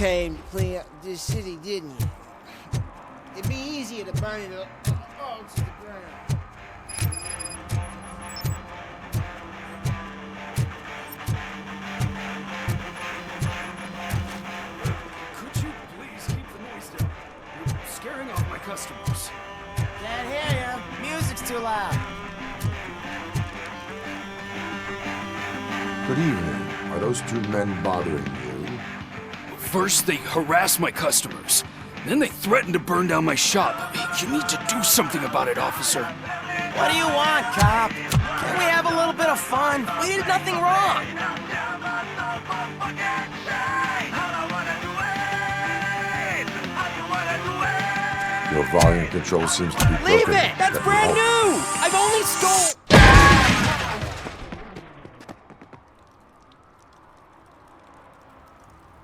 came to clean up this city, didn't you? It'd be easier to burn it all to the ground. Could you please keep the noise down? You're scaring off my customers. Can't hear ya. Music's too loud. Good evening. Are those two men bothering you? First, they harass my customers. Then they threaten to burn down my shop. You need to do something about it, officer. What do you want, cop? Can't we have a little bit of fun? We did nothing wrong. Your volume control seems to be broken. Leave it! That's brand new! I've only stole...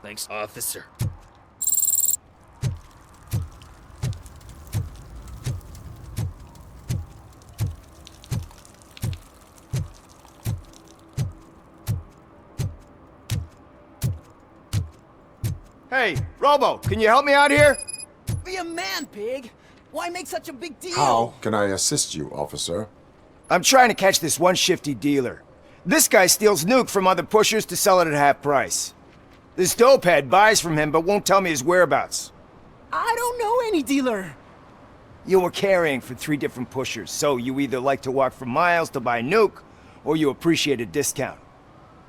Thanks, officer. Hey, Robo, can you help me out here? Be a man, pig! Why make such a big deal? How can I assist you, officer? I'm trying to catch this one shifty dealer. This guy steals nuke from other pushers to sell it at half price. This dopehead buys from him but won't tell me his whereabouts. I don't know any dealer. You were carrying for 3 different pushers, so you either like to walk for miles to buy nuke, or you appreciate a discount.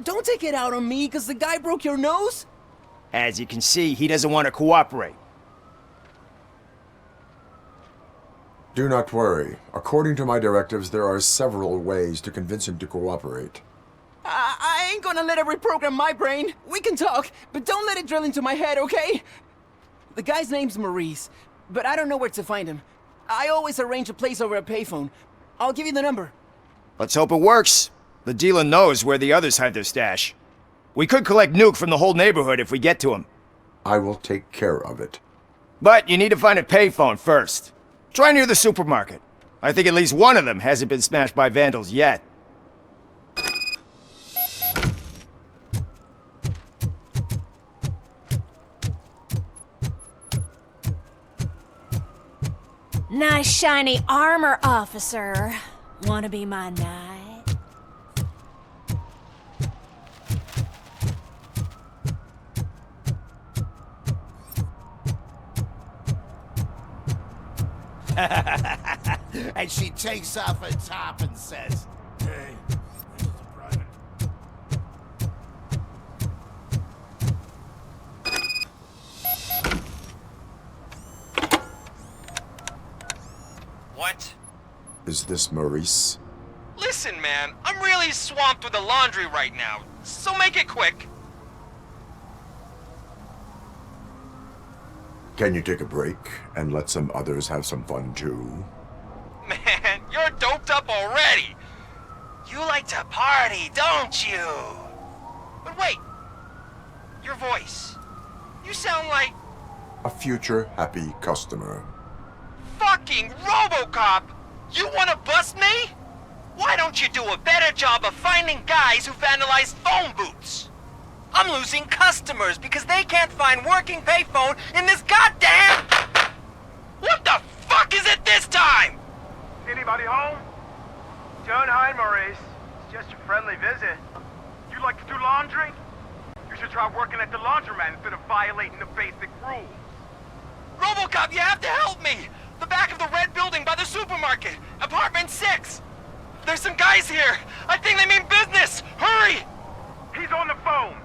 Don't take it out on me because the guy broke your nose? As you can see, he doesn't want to cooperate. Do not worry. According to my directives, there are several ways to convince him to cooperate. I ain't gonna let it reprogram my brain. We can talk, but don't let it drill into my head, okay? The guy's name's Maurice, but I don't know where to find him. I always arrange a place over a payphone. I'll give you the number. Let's hope it works. The dealer knows where the others hide their stash. We could collect nuke from the whole neighborhood if we get to him. I will take care of it. But you need to find a payphone first. Try near the supermarket. I think at least one of them hasn't been smashed by vandals yet. Nice shiny armor, officer. Wanna be my knight? And she takes off her top and says, "Hey, this is a private." What? Is this Maurice? Listen, man, I'm really swamped with the laundry right now, so make it quick. Can you take a break and let some others have some fun too? Man, you're doped up already. You like to party, don't you? But wait, your voice. You sound like A future happy customer. fucking Robocop. You wanna bust me? Why don't you do a better job of finding guys who vandalize phone booths? I'm losing customers because they can't find working payphone in this goddamn... What the fuck is it this time? Anybody home? Don't hide, Maurice. It's just a friendly visit. You like to do laundry? You should try working at the laundromat instead of violating the basic rules. Robocop, you have to help me! The back of the red building by the supermarket, apartment 6. There's some guys here. I think they mean business. Hurry! He's on the phone.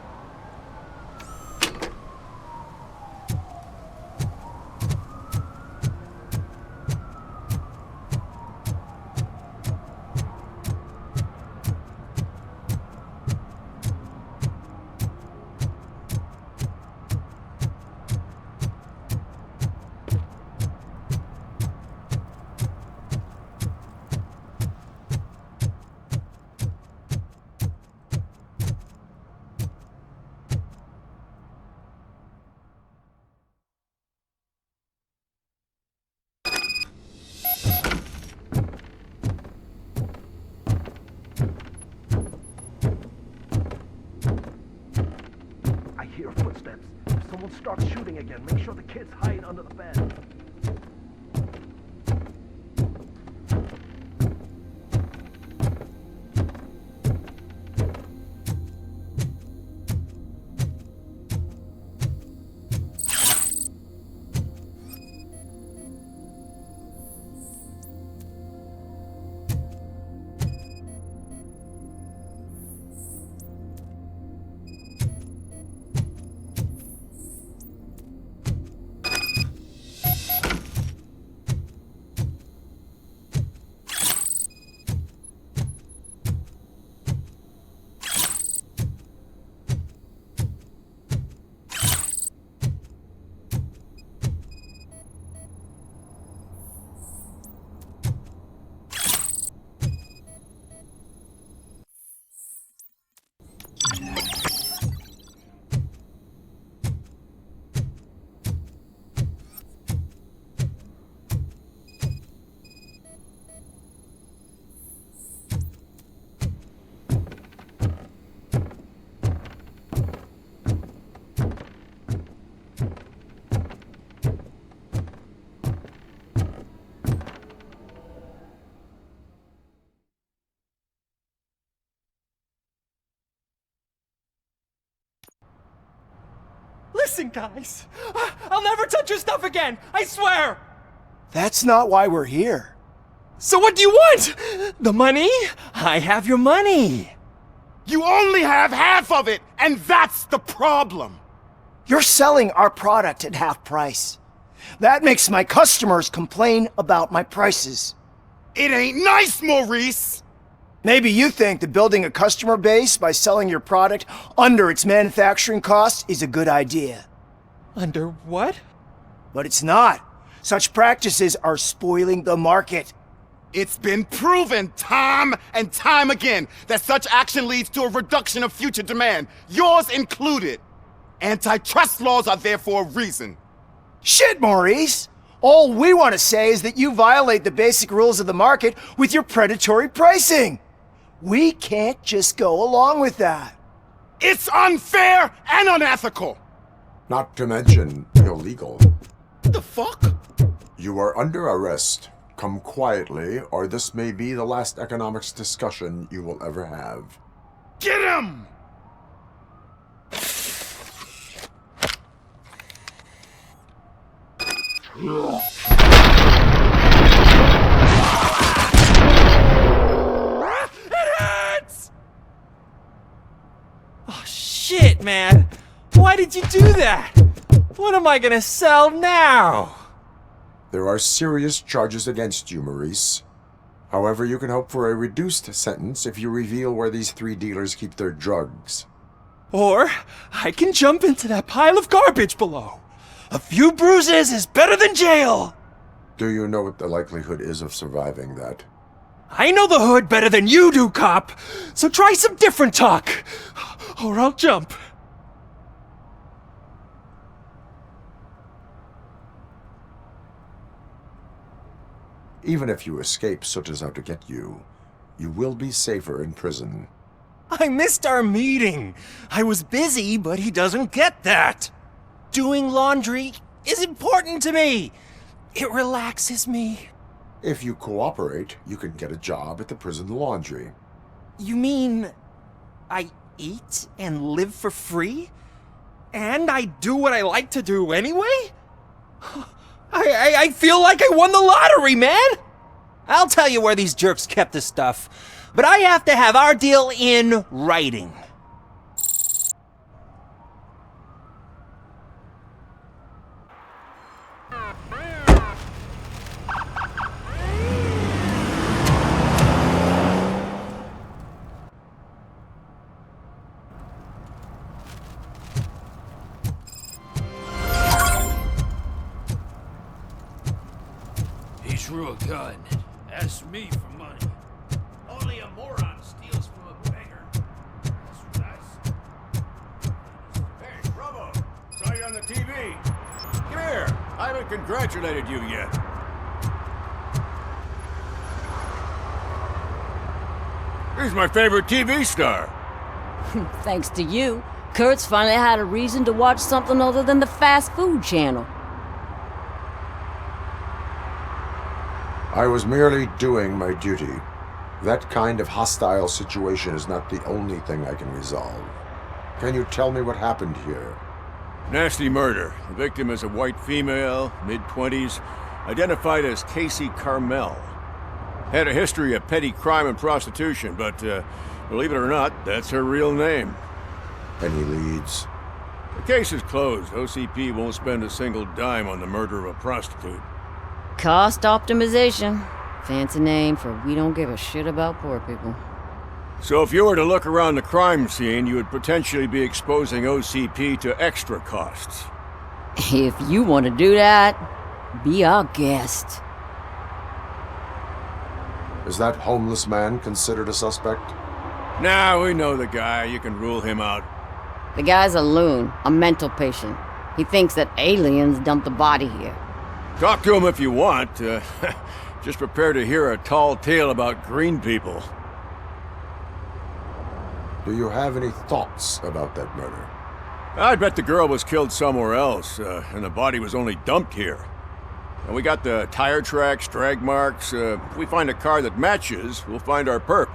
starts shooting again, make sure the kids hide under the bed. Listen, guys, I'll never touch your stuff again, I swear! That's not why we're here. So what do you want? The money? I have your money. You only have half of it, and that's the problem. You're selling our product at half price. That makes my customers complain about my prices. It ain't nice, Maurice! Maybe you think that building a customer base by selling your product under its manufacturing cost is a good idea. Under what? But it's not. Such practices are spoiling the market. It's been proven time and time again that such action leads to a reduction of future demand, yours included. Antitrust laws are there for a reason. Shit, Maurice! All we want to say is that you violate the basic rules of the market with your predatory pricing. We can't just go along with that. It's unfair and unethical! Not to mention illegal. The fuck? You are under arrest. Come quietly, or this may be the last economics discussion you will ever have. Get him! Oh, shit, man. Why did you do that? What am I gonna sell now? There are serious charges against you, Maurice. However, you can hope for a reduced sentence if you reveal where these 3 dealers keep their drugs. Or I can jump into that pile of garbage below. A few bruises is better than jail. Do you know what the likelihood is of surviving that? I know the hood better than you do, cop. So try some different talk, or I'll jump. Even if you escape Soot is out to get you, you will be safer in prison. I missed our meeting. I was busy, but he doesn't get that. Doing laundry is important to me. It relaxes me. If you cooperate, you can get a job at the prison laundry. You mean I eat and live for free? And I do what I like to do anyway? I feel like I won the lottery, man! I'll tell you where these jerks kept the stuff, but I have to have our deal in writing. He drew a gun and asked me for money. Only a moron steals from a beggar. That's nice. Hey, Robo! Saw you on the TV. Come here. I haven't congratulated you yet. He's my favorite TV star. Thanks to you. Kurt's finally had a reason to watch something other than the fast food channel. I was merely doing my duty. That kind of hostile situation is not the only thing I can resolve. Can you tell me what happened here? Nasty murder. The victim is a white female, mid-20s, identified as Casey Carmel. Had a history of petty crime and prostitution, but believe it or not, that's her real name. Any leads? The case is closed. OCP won't spend a single dime on the murder of a prostitute. Cost optimization. Fancy name for we don't give a shit about poor people. So if you were to look around the crime scene, you would potentially be exposing OCP to extra costs. If you want to do that, be our guest. Is that homeless man considered a suspect? Nah, we know the guy. You can rule him out. The guy's a loon, a mental patient. He thinks that aliens dumped the body here. Talk to him if you want. Just prepare to hear a tall tale about green people. Do you have any thoughts about that murder? I bet the girl was killed somewhere else, and the body was only dumped here. And we got the tire tracks, drag marks. If we find a car that matches, we'll find our perp.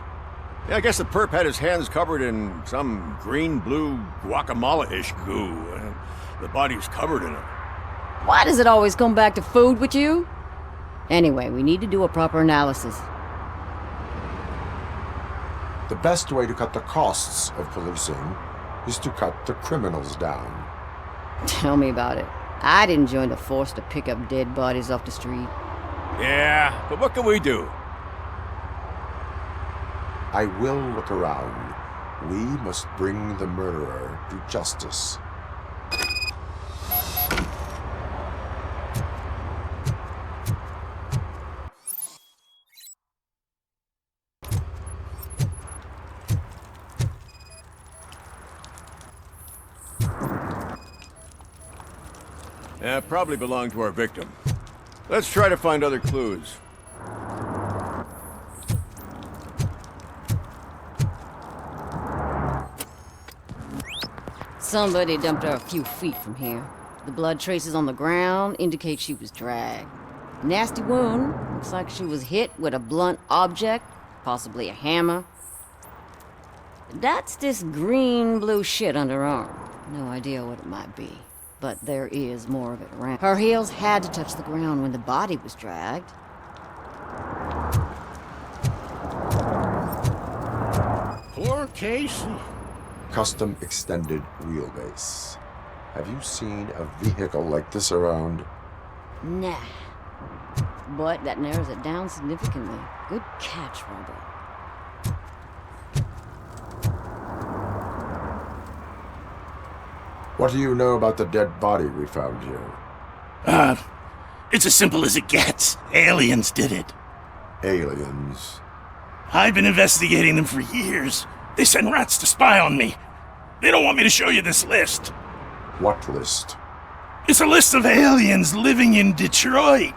Yeah, I guess the perp had his hands covered in some green-blue guacamole-ish goo. The body was covered in it. Why does it always come back to food with you? Anyway, we need to do a proper analysis. The best way to cut the costs of policing is to cut the criminals down. Tell me about it. I didn't join the force to pick up dead bodies off the street. Yeah, but what can we do? I will look around. We must bring the murderer to justice. Probably belonged to our victim. Let's try to find other clues. Somebody dumped her a few feet from here. The blood traces on the ground indicate she was dragged. Nasty wound. Looks like she was hit with a blunt object, possibly a hammer. That's this green-blue shit under her arm. No idea what it might be. But there is more of it around. Her heels had to touch the ground when the body was dragged. Poor Casey. Custom extended wheelbase. Have you seen a vehicle like this around? Nah. But that narrows it down significantly. Good catch, Robert. What do you know about the dead body we found here? It's as simple as it gets. Aliens did it. Aliens. I've been investigating them for years. They send rats to spy on me. They don't want me to show you this list. What list? It's a list of aliens living in Detroit.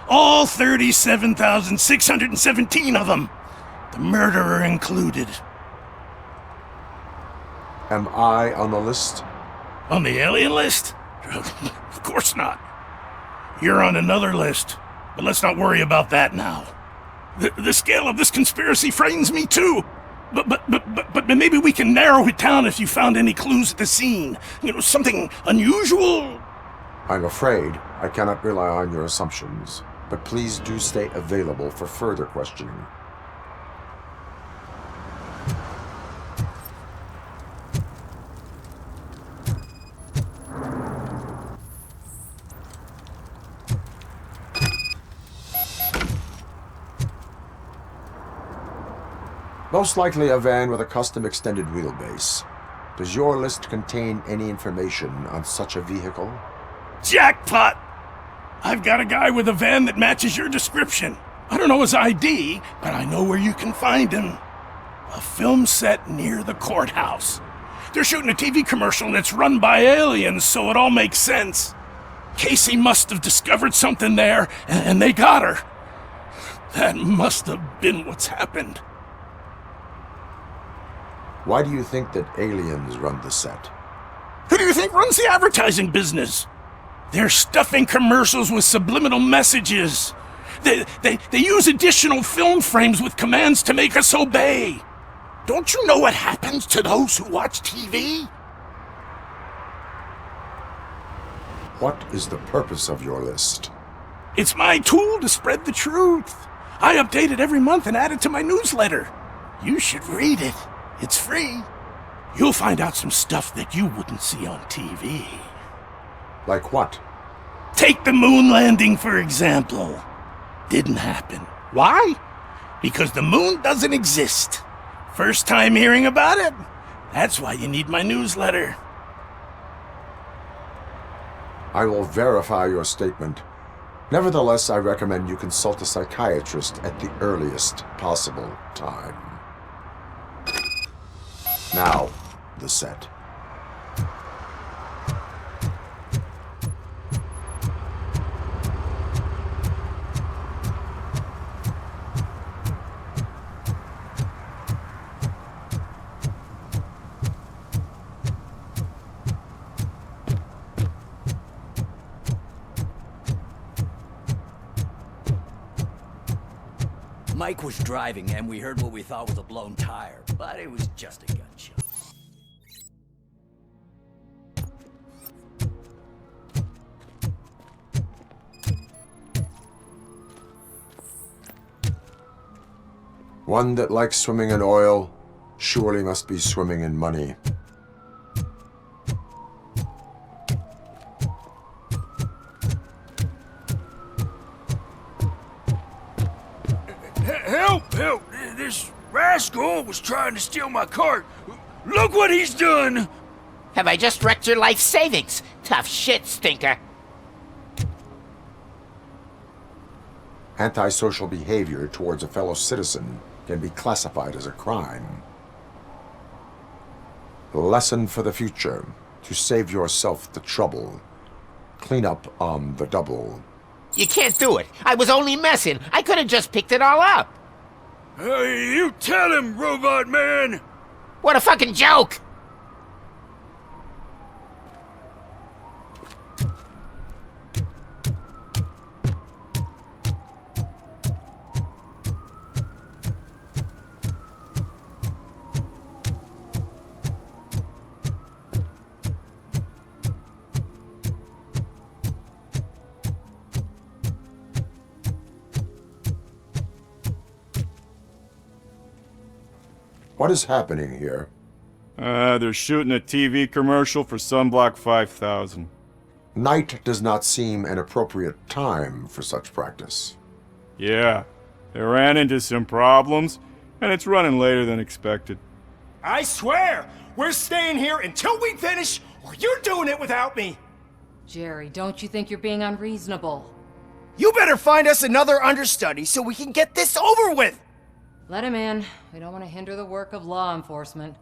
All 37,617 of them. The murderer included. Am I on the list? On the alien list? Of course not. You're on another list, but let's not worry about that now. The scale of this conspiracy frightens me too. But maybe we can narrow it down if you found any clues at the scene. You know, something unusual. I'm afraid I cannot rely on your assumptions, but please do stay available for further questioning. Most likely a van with a custom extended wheelbase. Does your list contain any information on such a vehicle? Jackpot! I've got a guy with a van that matches your description. I don't know his ID, but I know where you can find him. A film set near the courthouse. They're shooting a TV commercial and it's run by aliens, so it all makes sense. Casey must have discovered something there, and they got her. That must have been what's happened. Why do you think that aliens run the set? Who do you think runs the advertising business? They're stuffing commercials with subliminal messages. They use additional film frames with commands to make us obey. Don't you know what happens to those who watch TV? What is the purpose of your list? It's my tool to spread the truth. I update it every month and add it to my newsletter. You should read it. It's free. You'll find out some stuff that you wouldn't see on TV. Like what? Take the moon landing, for example. Didn't happen. Why? Because the moon doesn't exist. First time hearing about it? That's why you need my newsletter. I will verify your statement. Nevertheless, I recommend you consult a psychiatrist at the earliest possible time. Now, the set. Mike was driving and we heard what we thought was a blown tire, but it was just a gunshot. One that likes swimming in oil surely must be swimming in money. Help! Help! This rascal was trying to steal my cart. Look what he's done! Have I just wrecked your life savings? Tough shit, stinker. Antisocial behavior towards a fellow citizen can be classified as a crime. Lesson for the future: to save yourself the trouble. Clean up on the double. You can't do it. I was only messing. I could have just picked it all up. Hey, you tell him, Robot Man! What a fucking joke! What is happening here? They're shooting a TV commercial for Sunblock 5000. Night does not seem an appropriate time for such practice. Yeah, they ran into some problems, and it's running later than expected. I swear, we're staying here until we finish, or you're doing it without me. Jerry, don't you think you're being unreasonable? You better find us another understudy so we can get this over with. Let him in. We don't want to hinder the work of law enforcement.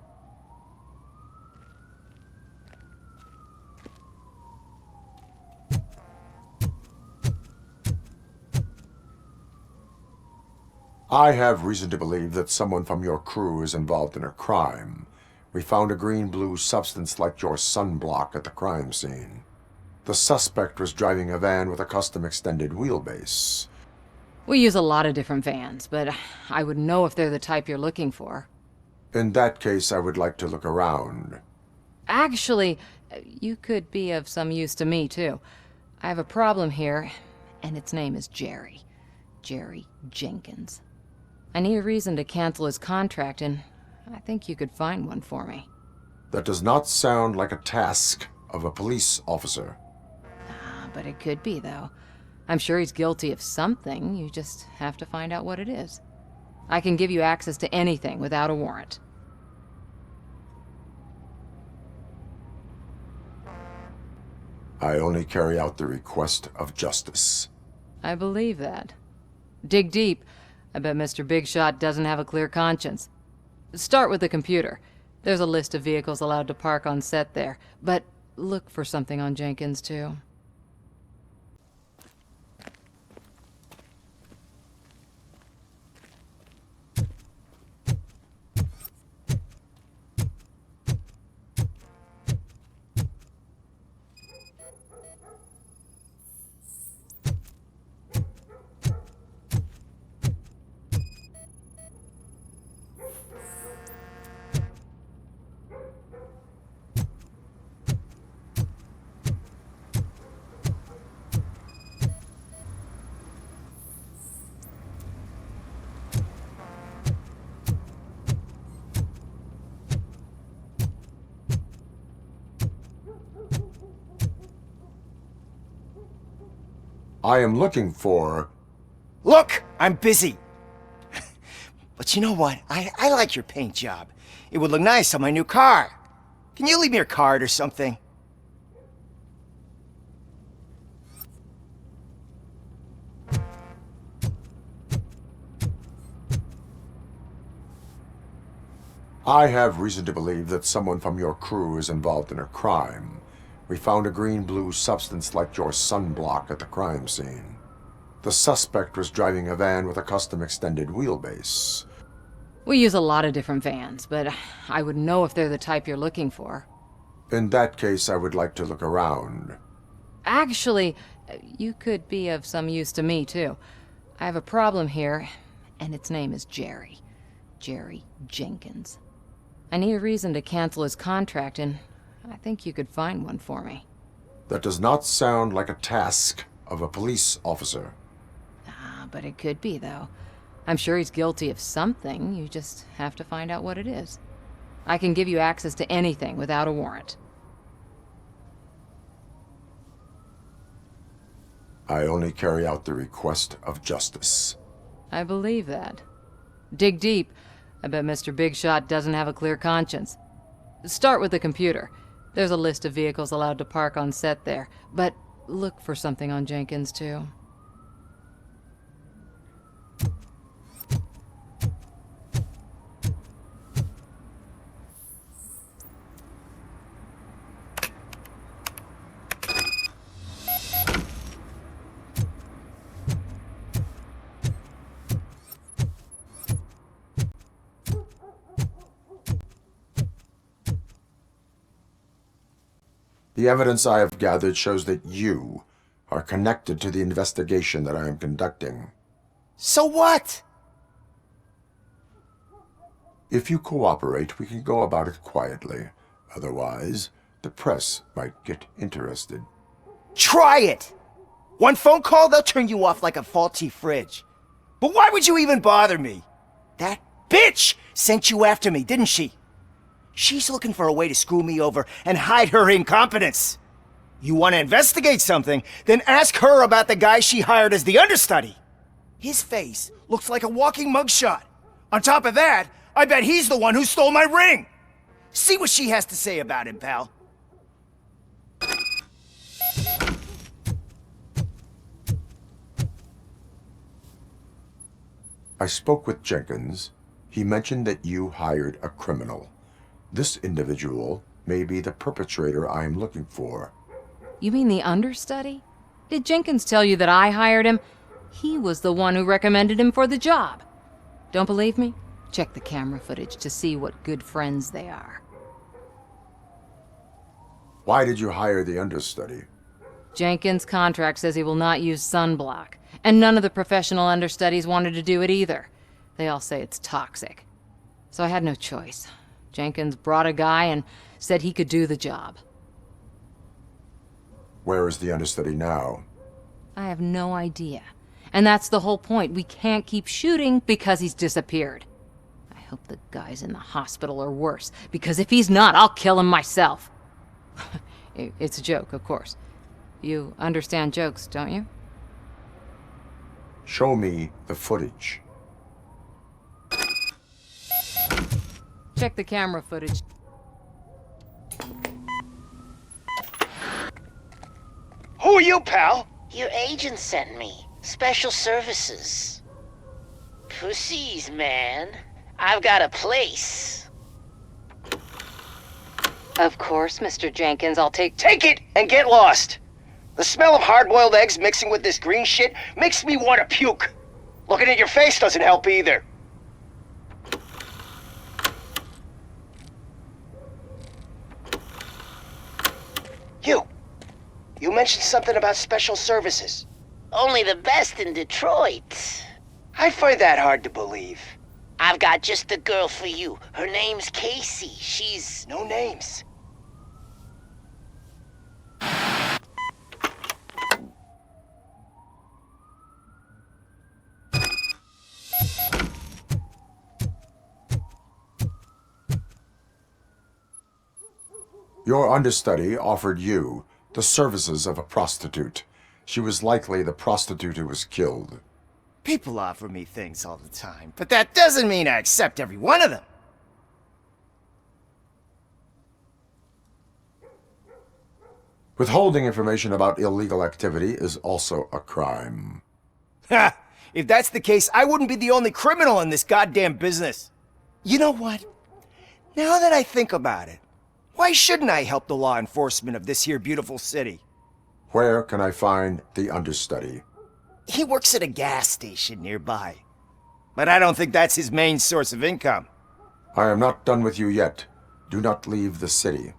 I have reason to believe that someone from your crew is involved in a crime. We found a green-blue substance like your sunblock at the crime scene. The suspect was driving a van with a custom extended wheelbase. We use a lot of different vans, but I wouldn't know if they're the type you're looking for. In that case, I would like to look around. Actually, you could be of some use to me, too. I have a problem here, and its name is Jerry. Jerry Jenkins. I need a reason to cancel his contract, and I think you could find one for me. That does not sound like a task of a police officer. But it could be, though. I'm sure he's guilty of something. You just have to find out what it is. I can give you access to anything without a warrant. I only carry out the request of justice. I believe that. Dig deep. I bet Mr. Big Shot doesn't have a clear conscience. Start with the computer. There's a list of vehicles allowed to park on set there. But look for something on Jenkins, too. I am looking for... Look, I'm busy. But you know what? I like your paint job. It would look nice on my new car. Can you leave me your card or something? I have reason to believe that someone from your crew is involved in a crime. We found a green-blue substance like your sunblock at the crime scene. The suspect was driving a van with a custom extended wheelbase. We use a lot of different vans, but I would know if they're the type you're looking for. In that case, I would like to look around. Actually, you could be of some use to me, too. I have a problem here, and its name is Jerry. Jerry Jenkins. I need a reason to cancel his contract, and I think you could find one for me. That does not sound like a task of a police officer. But it could be, though. I'm sure he's guilty of something. You just have to find out what it is. I can give you access to anything without a warrant. I only carry out the request of justice. I believe that. Dig deep. I bet Mr. Big Shot doesn't have a clear conscience. Start with the computer. There's a list of vehicles allowed to park on set there, but look for something on Jenkins, too. The evidence I have gathered shows that you are connected to the investigation that I am conducting. So what? If you cooperate, we can go about it quietly. Otherwise, the press might get interested. Try it! One phone call, they'll turn you off like a faulty fridge. But why would you even bother me? That bitch sent you after me, didn't she? She's looking for a way to screw me over and hide her incompetence. You want to investigate something, then ask her about the guy she hired as the understudy. His face looks like a walking mugshot. On top of that, I bet he's the one who stole my ring. See what she has to say about him, pal. I spoke with Jenkins. He mentioned that you hired a criminal. This individual may be the perpetrator I am looking for. You mean the understudy? Did Jenkins tell you that I hired him? He was the one who recommended him for the job. Don't believe me? Check the camera footage to see what good friends they are. Why did you hire the understudy? Jenkins' contract says he will not use sunblock, and none of the professional understudies wanted to do it either. They all say it's toxic. So I had no choice. Jenkins brought a guy and said he could do the job. Where is the understudy now? I have no idea. And that's the whole point. We can't keep shooting because he's disappeared. I hope the guy's in the hospital or worse, because if he's not, I'll kill him myself. It's a joke, of course. You understand jokes, don't you? Show me the footage. Check the camera footage. Who are you, pal? Your agent sent me. Special services. Pussies, man. I've got a place. Of course, Mr. Jenkins, I'll take Take it and get lost. The smell of hard-boiled eggs mixing with this green shit makes me want to puke. Looking at your face doesn't help either. You mentioned something about special services. Only the best in Detroit. I find that hard to believe. I've got just the girl for you. Her name's Casey. She's... No names. Your understudy offered you the services of a prostitute. She was likely the prostitute who was killed. People offer me things all the time, but that doesn't mean I accept every one of them. Withholding information about illegal activity is also a crime. Ha! If that's the case, I wouldn't be the only criminal in this goddamn business. You know what? Now that I think about it, why shouldn't I help the law enforcement of this here beautiful city? Where can I find the understudy? He works at a gas station nearby. But I don't think that's his main source of income. I am not done with you yet. Do not leave the city.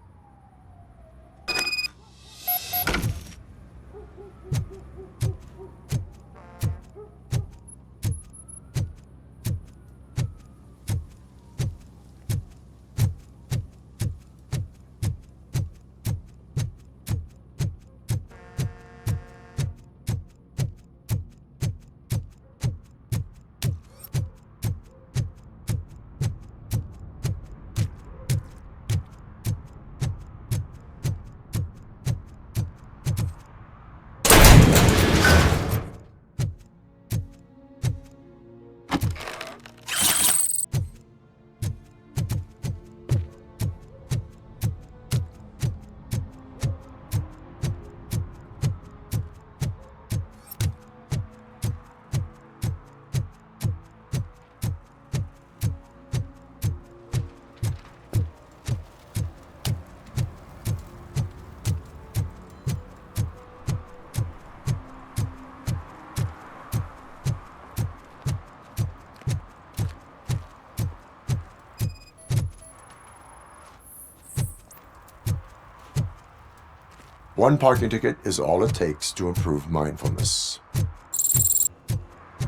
One parking ticket is all it takes to improve mindfulness.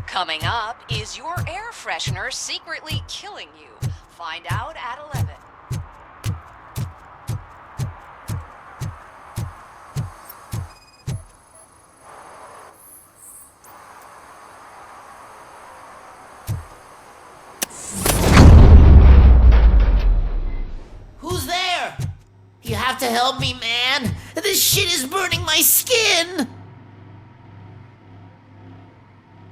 Coming up, is your air freshener secretly killing you? Find out at 11. Who's there? You have to help me, man. This shit is burning my skin.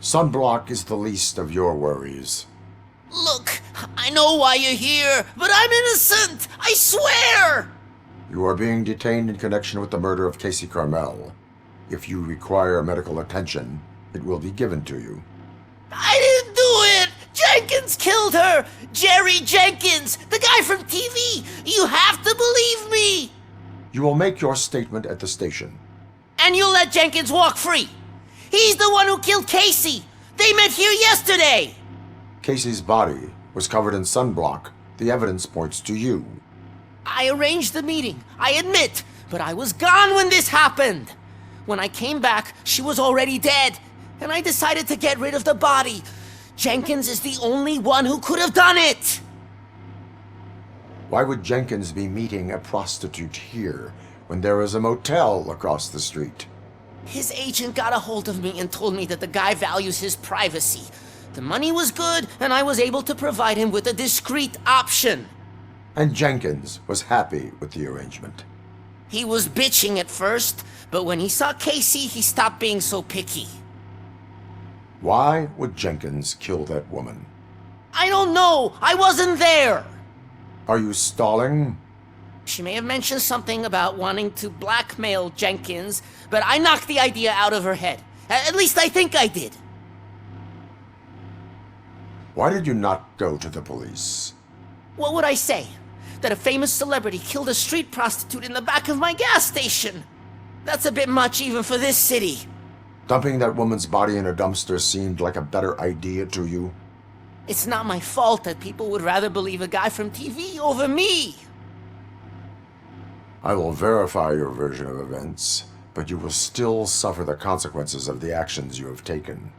Sunblock is the least of your worries. Look, I know why you're here, but I'm innocent. I swear. You are being detained in connection with the murder of Casey Carmel. If you require medical attention, it will be given to you. I didn't do it. Jenkins killed her. Jerry Jenkins, the guy from TV. You have to believe me. You will make your statement at the station. And you'll let Jenkins walk free. He's the one who killed Casey. They met here yesterday. Casey's body was covered in sunblock. The evidence points to you. I arranged the meeting, I admit, but I was gone when this happened. When I came back, she was already dead, and I decided to get rid of the body. Jenkins is the only one who could have done it. Why would Jenkins be meeting a prostitute here when there is a motel across the street? His agent got a hold of me and told me that the guy values his privacy. The money was good, and I was able to provide him with a discreet option. And Jenkins was happy with the arrangement. He was bitching at first, but when he saw Casey, he stopped being so picky. Why would Jenkins kill that woman? I don't know. I wasn't there. Are you stalling? She may have mentioned something about wanting to blackmail Jenkins, but I knocked the idea out of her head. At least I think I did. Why did you not go to the police? What would I say? That a famous celebrity killed a street prostitute in the back of my gas station? That's a bit much even for this city. Dumping that woman's body in a dumpster seemed like a better idea to you? It's not my fault that people would rather believe a guy from TV over me. I will verify your version of events, but you will still suffer the consequences of the actions you have taken.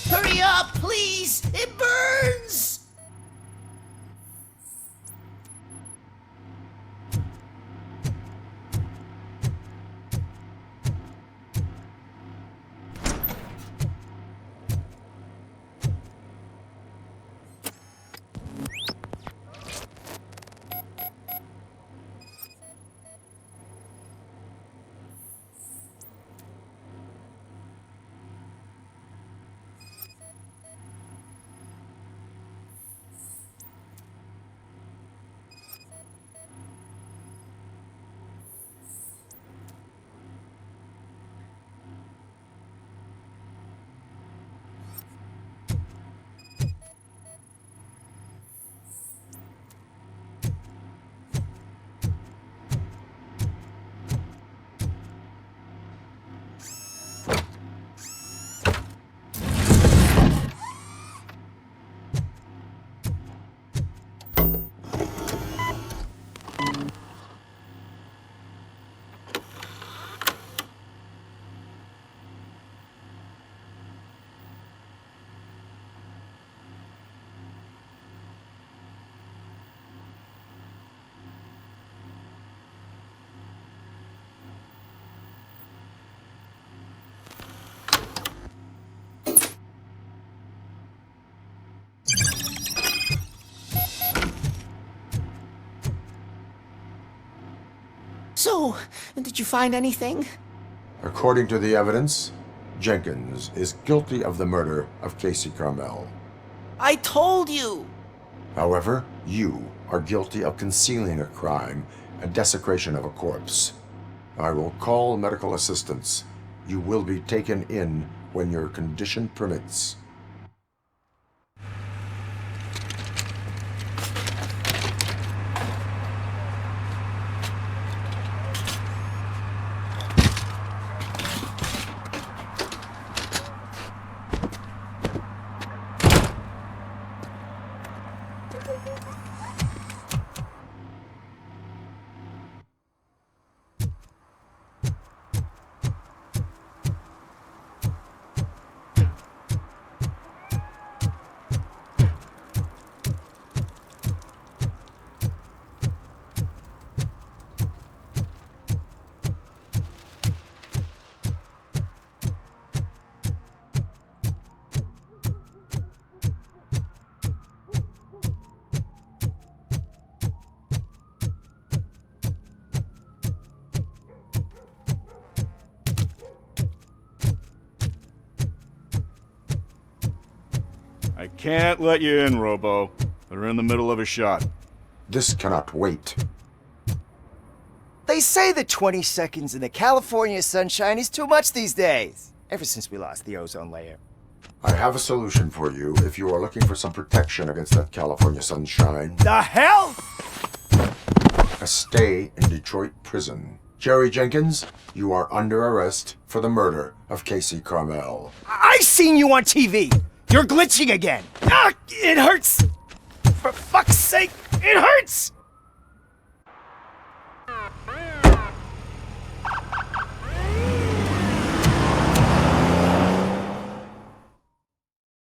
Hurry up, please! It burns! So, did you find anything? According to the evidence, Jenkins is guilty of the murder of Casey Carmel. I told you! However, you are guilty of concealing a crime and desecration of a corpse. I will call medical assistance. You will be taken in when your condition permits. I can't let you in, Robo. They're in the middle of a shot. This cannot wait. They say that 20 seconds in the California sunshine is too much these days. Ever since we lost the ozone layer. I have a solution for you if you are looking for some protection against that California sunshine. The hell? A stay in Detroit prison. Jerry Jenkins, you are under arrest for the murder of Casey Carmel. I seen you on TV. You're glitching again. Ah, it hurts